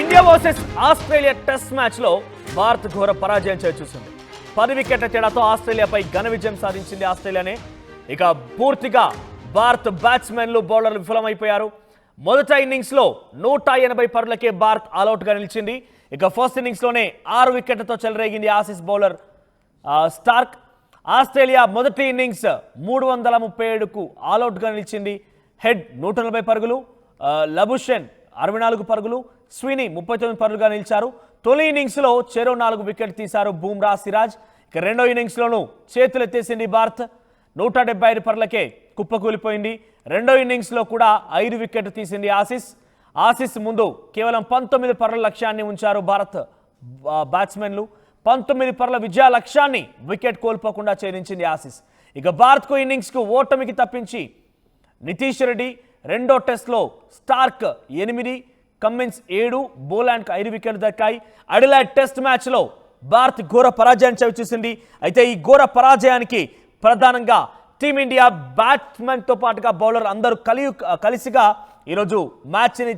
India versus Australia test match లో భారత్ ఘోర పరాజయం చూసింది. 10 వికెట్ల తేడాతో ఆస్ట్రేలియాపై ఘన విజయం సాధించింది ఆస్ట్రేలియానే. ఇక పూర్తిగా భారత్ బ్యాట్స్మెన్లు బౌలర్లు విఫలమైపోయారు. మొదటి ఇన్నింగ్స్ లో 180 పరుగులకే భారత్ ఆల్అౌట్ గా నిలిచింది. ఇక ఫస్ట్ ఇన్నింగ్స్ లోనే 6 వికెట్లతో చెలరేగింది ఆసీస్ బౌలర్ స్టార్క్. ఆస్ట్రేలియా మొదటి ఇన్నింగ్స్ 337కు ఆల్అౌట్ గా నిలిచింది. హెడ్ 140 పరుగులు, లబుషెన్ 64 పరుగులు, స్వినీ 39 పరుగులుగా నిలిచారు. తొలి ఇన్నింగ్స్ లో చెరో 4 వికెట్ తీశారు బూమ్రా, సిరాజ్. ఇక రెండో ఇన్నింగ్స్ లోనూ చేతులెత్తేసింది భారత్. 175 పరుగులకే కుప్పకూలిపోయింది. రెండో ఇన్నింగ్స్ లో కూడా 5 వికెట్లు తీసింది ఆసీస్ ముందు కేవలం 19 పరుగుల లక్ష్యాన్ని ఉంచారు భారత్ బ్యాట్స్మెన్లు. 19 పరుగుల విజయ లక్ష్యాన్ని వికెట్ కోల్పోకుండా ఛేదించింది ఆసీస్. ఇక భారత్కు ఇన్నింగ్స్ కు ఓటమికి తప్పించి నితీష్ రెడ్డి రెండో టెస్ట్లో స్టార్క్ 8, కమ్మిన్స్ 7, బోలాండ్కు 5 వికెట్లు దక్కాయి. అడిలైడ్ టెస్ట్ మ్యాచ్లో భారత్ ఘోర పరాజయాన్ని చవిచూసింది. అయితే ఈ ఘోర పరాజయానికి ప్రధానంగా టీమిండియా బ్యాట్స్మెన్తో పాటుగా బౌలర్ అందరూ కలిసిగా ఈరోజు మ్యాచ్ని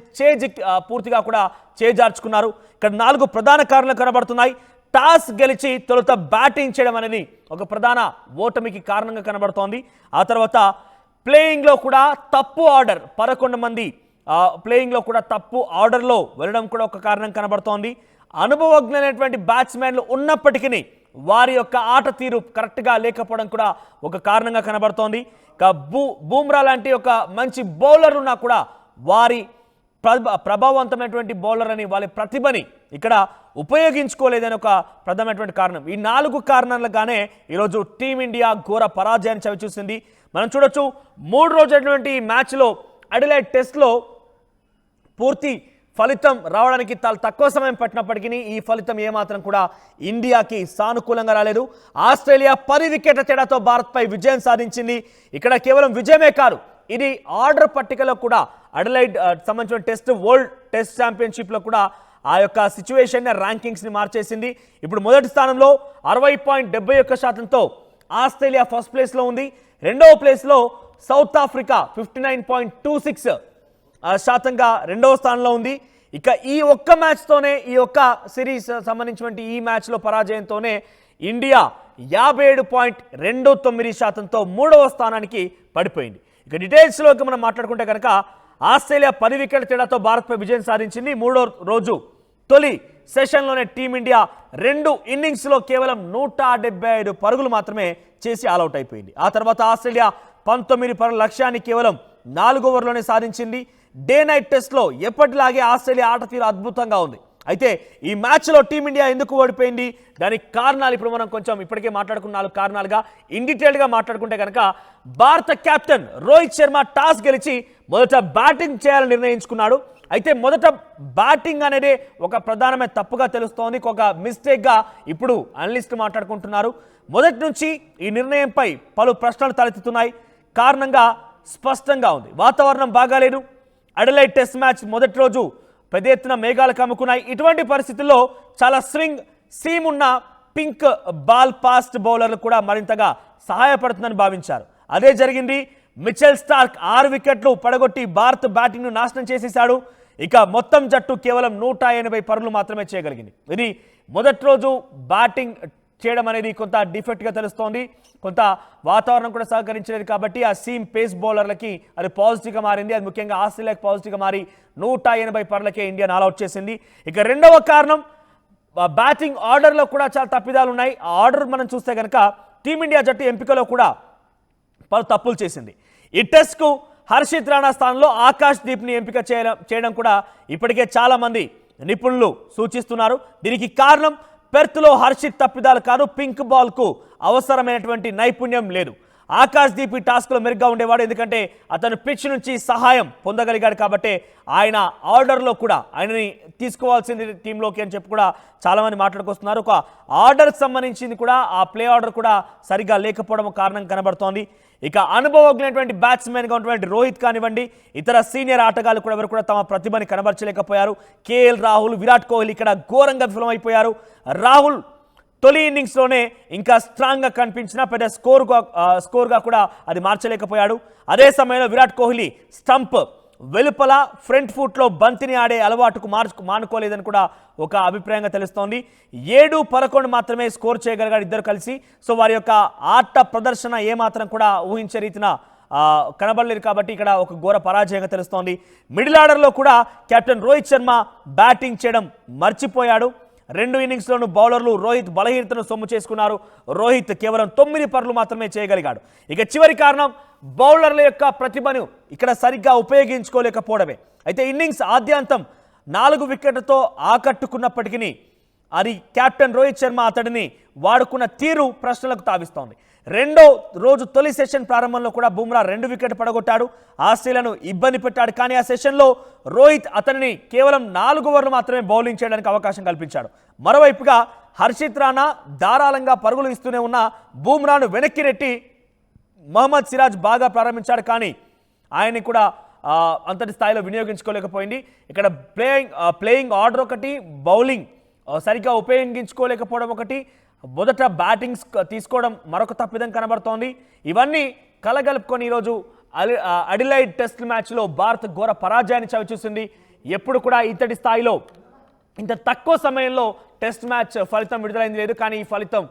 పూర్తిగా కూడా చేజార్చుకున్నారు. ఇక్కడ 4 ప్రధాన కారణాలు కనబడుతున్నాయి. టాస్ గెలిచి తొలుత బ్యాటింగ్ చేయడం అనేది ఒక ప్రధాన ఓటమికి కారణంగా కనబడుతోంది. ఆ తర్వాత ప్లేయింగ్లో కూడా తప్పు ఆర్డర్, 11 మంది ప్లేయింగ్లో కూడా తప్పు ఆర్డర్లో వెళ్ళడం కూడా ఒక కారణం కనబడుతోంది. అనుభవజ్ఞులైనటువంటి బ్యాట్స్మెన్లు ఉన్నప్పటికీ వారి యొక్క ఆట తీరు కరెక్ట్గా లేకపోవడం కూడా ఒక కారణంగా కనబడుతోంది. బూమ్రా లాంటి ఒక మంచి బౌలర్ ఉన్నా కూడా వారి ప్రభావవంతమైనటువంటి బౌలర్ అని వాళ్ళ ప్రతిభని ఇక్కడ ఉపయోగించుకోలేదని ఒక ప్రధానమైనటువంటి కారణం. ఈ 4 కారణాలుగానే ఈరోజు టీమిండియా ఘోర పరాజయాన్ని చవిచూసింది. మనం చూడొచ్చు 3 రోజులైనటువంటి మ్యాచ్లో అడిలైడ్ టెస్ట్లో పూర్తి ఫలితం రావడానికి తక్కువ సమయం పట్టినప్పటికీ ఈ ఫలితం ఏమాత్రం కూడా ఇండియాకి సానుకూలంగా రాలేదు. ఆస్ట్రేలియా 10 వికెట్ల తేడాతో భారత్పై విజయం సాధించింది. ఇక్కడ కేవలం విజయమే కాదు, ఇది ఆర్డర్ పట్టికలో కూడా అడిలైడ్ సంబంధించిన వరల్డ్ టెస్ట్ ఛాంపియన్షిప్లో కూడా ఆ యొక్క సిచ్యువేషన్ ర్యాంకింగ్స్ని మార్చేసింది. ఇప్పుడు మొదటి స్థానంలో 60.71%తో ఆస్ట్రేలియా ఫస్ట్ ప్లేస్లో ఉంది. రెండవ ప్లేస్లో సౌత్ ఆఫ్రికా 59.26%గా రెండవ స్థానంలో ఉంది. ఇక ఈ ఒక్క మ్యాచ్తోనే, ఈ ఒక్క సిరీస్ సంబంధించినటువంటి ఈ మ్యాచ్లో పరాజయంతోనే ఇండియా 57.29%తో మూడవ స్థానానికి పడిపోయింది. ఇక డీటెయిల్స్లోకి మనం మాట్లాడుకుంటే కనుక ఆస్ట్రేలియా 10 వికెట్ల తేడాతో భారత్పై విజయం సాధించింది. మూడో రోజు తొలి సెషన్లోనే టీమిండియా 2 ఇన్నింగ్స్లో కేవలం 175 పరుగులు మాత్రమే చేసి ఆల్అౌట్ అయిపోయింది. ఆ తర్వాత ఆస్ట్రేలియా 19 పరుగుల లక్ష్యాన్ని కేవలం 4 ఓవర్లోనే సాధించింది. డే నైట్ టెస్ట్లో ఎప్పటిలాగే ఆస్ట్రేలియా ఆట తీరు అద్భుతంగా ఉంది. అయితే ఈ మ్యాచ్లో టీమిండియా ఎందుకు ఓడిపోయింది, దానికి కారణాలు ఇప్పుడు మనం కొంచెం ఇప్పటికే మాట్లాడుకున్న 4 కారణాలుగా ఇన్ డీటెయిల్గా మాట్లాడుకుంటే కనుక భారత కెప్టెన్ రోహిత్ శర్మ టాస్ గెలిచి మొదట బ్యాటింగ్ చేయాలని నిర్ణయించుకున్నాడు. అయితే మొదట బ్యాటింగ్ అనేది ఒక ప్రధానమైన తప్పుగా తెలుస్తోంది, ఒక మిస్టేక్గా ఇప్పుడు అనలిస్టులు మాట్లాడుకుంటున్నారు. మొదటి నుంచి ఈ నిర్ణయంపై పలు ప్రశ్నలు తలెత్తుతున్నాయి. కారణంగా స్పష్టంగా ఉంది, వాతావరణం బాగాలేదు. అడిలైడ్ టెస్ట్ మ్యాచ్ మొదటి రోజు పెద్ద ఎత్తున మేఘాలు కమ్ముకున్నాయి. ఇటువంటి పరిస్థితుల్లో చాలా స్వింగ్ సీమ్ ఉన్న పింక్ బాల్ ఫాస్ట్ బౌలర్లు కూడా మరింతగా సహాయపడుతుందని భావించారు. అదే జరిగింది. మిచెల్ స్టార్క్ 6 వికెట్లు పడగొట్టి భారత్ బ్యాటింగ్ను నాశనం చేసేశాడు. ఇక మొత్తం జట్టు కేవలం 180 పరుగులు మాత్రమే చేయగలిగింది. ఇది మొదటి రోజు బ్యాటింగ్ చేయడం అనేది కొంత డిఫెక్ట్గా తెలుస్తోంది. కొంత వాతావరణం కూడా సహకరించలేదు కాబట్టి ఆ సీమ్ పేస్ బౌలర్లకి అది పాజిటివ్గా మారింది. అది ముఖ్యంగా ఆస్ట్రేలియాకి పాజిటివ్గా మారి 180 పరుగులకే ఇండియాను ఆల్అౌట్ చేసింది. ఇక రెండవ కారణం బ్యాటింగ్ ఆర్డర్లో కూడా చాలా తప్పిదాలు ఉన్నాయి. ఆ ఆర్డర్ మనం చూస్తే కనుక టీమిండియా జట్టు ఎంపికలో కూడా పలు తప్పులు చేసింది. ఈ టెస్ట్కు హర్షిత్ రాణా స్థానంలో ఆకాష్ దీప్ని ఎంపిక చేయడం కూడా ఇప్పటికే చాలా మంది నిపుణులు సూచిస్తున్నారు. దీనికి కారణం పెర్త్లో హర్షిత్ తప్పిదాలు కాదు, పింక్ బాల్కు అవసరమైనటువంటి నైపుణ్యం లేదు. ఆకాష్ దీప్ ఈ టాస్క్లో మెరుగ్గా ఉండేవాడు, ఎందుకంటే అతను పిచ్ నుంచి సహాయం పొందగలిగాడు కాబట్టి ఆయన ఆర్డర్లో కూడా ఆయనని తీసుకోవాల్సింది టీంలోకి అని చెప్పి కూడా చాలామంది మాట్లాడుకొస్తున్నారు. ఒక ఆర్డర్కి సంబంధించింది కూడా ఆ ప్లే ఆర్డర్ కూడా సరిగ్గా లేకపోవడం కారణం కనబడుతోంది. ఇక అనుభవజ్ఞమైనటువంటి బ్యాట్స్మెన్గా ఉన్నటువంటి రోహిత్ కానివ్వండి, ఇతర సీనియర్ ఆటగాళ్ళు కూడా ఎవరు కూడా తమ ప్రతిభని కనబరచలేకపోయారు. కేఎల్ రాహుల్, విరాట్ కోహ్లీ ఇక్కడ ఘోరంగా విఫలమైపోయారు. రాహుల్ తొలి ఇన్నింగ్స్లోనే ఇంకా స్ట్రాంగ్గా కనిపించినా పెద్ద స్కోర్గా కూడా అది మార్చలేకపోయాడు. అదే సమయంలో విరాట్ కోహ్లీ స్టంప్ వెలుపల ఫ్రంట్ ఫుట్లో బంతిని ఆడే అలవాటుకు మానుకోలేదని కూడా ఒక అభిప్రాయంగా తెలుస్తోంది. 7-11 మాత్రమే స్కోర్ చేయగలిగారు ఇద్దరు కలిసి. సో వారి యొక్క ఆట ప్రదర్శన ఏమాత్రం కూడా ఊహించే రీతిన కనబడలేదు కాబట్టి ఇక్కడ ఒక ఘోర పరాజయంగా తెలుస్తోంది. మిడిల్ ఆర్డర్లో కూడా కెప్టెన్ రోహిత్ శర్మ బ్యాటింగ్ చేయడం మర్చిపోయాడు. 2 ఇన్నింగ్స్లోనూ బౌలర్లు రోహిత్ బలహీనతను సొమ్ము చేసుకున్నారు. రోహిత్ కేవలం 9 పరుగులు మాత్రమే చేయగలిగాడు. ఇక చివరి కారణం బౌలర్ల యొక్క ప్రతిభను ఇక్కడ సరిగ్గా ఉపయోగించుకోలేకపోవడమే. అయితే ఇన్నింగ్స్ ఆద్యాంతం 4 వికెట్లతో ఆకట్టుకున్నప్పటికీ అది కెప్టెన్ రోహిత్ శర్మ అతడిని వాడుకున్న తీరు ప్రశ్నలకు తావిస్తోంది. రెండో రోజు తొలి సెషన్ ప్రారంభంలో కూడా బుమ్రా 2 వికెట్లు పడగొట్టాడు. ఆస్ట్రేలియాను ఇబ్బంది పెట్టాడు. కానీ ఆ సెషన్లో రోహిత్ అతనిని కేవలం 4 ఓవర్లు మాత్రమే బౌలింగ్ చేయడానికి అవకాశం కల్పించాడు. మరోవైపుగా హర్షిత్ రాణా ధారాళంగా పరుగులు ఇస్తూనే ఉన్న బుమ్రాను వెనక్కి నెట్టి మహమ్మద్ సిరాజ్ బాగా ప్రారంభించాడు. కానీ ఆయన్ని కూడా అంతటి స్థాయిలో వినియోగించుకోలేకపోయింది. ఇక్కడ ప్లేయింగ్ ఆర్డర్ ఒకటి, బౌలింగ్ సరిగ్గా ఉపయోగించుకోలేకపోవడం ఒకటి, మొదట బ్యాటింగ్స్ తీసుకోవడం మరొక తప్పిదం కనబడుతోంది. ఇవన్నీ కలగలుపుకొని ఈరోజు అడిలైడ్ టెస్ట్ మ్యాచ్లో భారత్ ఘోర పరాజయాన్ని చవిచూసింది. ఎప్పుడు కూడా ఇంతటి స్థాయిలో ఇంత తక్కువ సమయంలో టెస్ట్ మ్యాచ్ ఫలితం విడుదలైంది లేదు. కానీ ఈ ఫలితం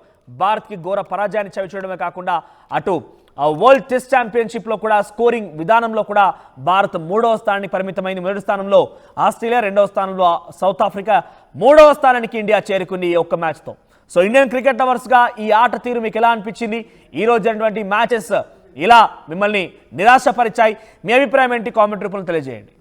భారత్కి ఘోర పరాజయాన్ని చవిచూడమే కాకుండా అటు వరల్డ్ టెస్ట్ ఛాంపియన్షిప్లో కూడా స్కోరింగ్ విధానంలో కూడా భారత్ 3వ స్థానానికి పరిమితమైంది. 1 స్థానంలో ఆస్ట్రేలియా, 2వ స్థానంలో సౌత్ ఆఫ్రికా, 3వ స్థానానికి ఇండియా చేరుకుంది ఈ ఒక్క మ్యాచ్తో. సో ఇండియన్ క్రికెట్ లవర్స్గా ఈ ఆట తీరు మీకు ఎలా అనిపించింది? ఈ రోజు జరిగినటువంటి మ్యాచెస్ ఇలా మిమ్మల్ని నిరాశపరిచాయి? మీ అభిప్రాయం ఏంటి? కామెంట్ రూపంలో తెలియజేయండి.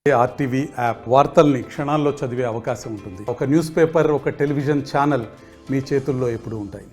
ఆర్టీవీ యాప్ వార్తల్ని క్షణాల్లో చదివే అవకాశం ఉంటుంది. ఒక న్యూస్ పేపర్, ఒక టెలివిజన్ ఛానల్ మీ చేతుల్లో ఎప్పుడూ ఉంటాయి.